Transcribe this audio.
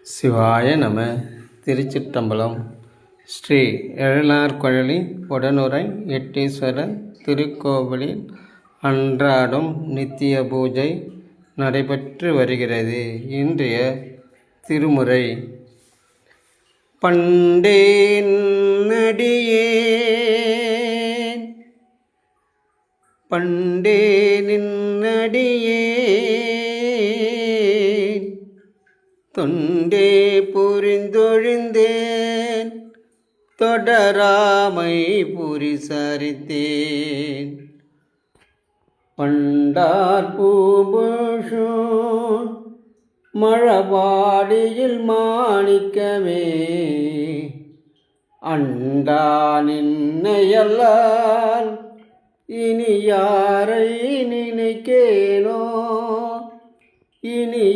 சிவாய நம. திருச்சிற்றம்பலம். ஸ்ரீ எழிலார்குழலி உடனுறை எட்டீஸ்வரர் திருக்கோவிலில் அன்றாடம் நித்திய பூஜை நடைபெற்று வருகிறது. இன்றைய திருமுறை பண்டேன் அடியேன் பண்டேனின் அடியேன் தொண்டே புரிந்தொழிந்தேன் தொடராமை புரிசரித்தேன் பண்டார் பூபூஷு மழபாடியில் மாணிக்கமே அண்டா நின்னையல்லால் இனி யாரை நினைக்கேனோ இனி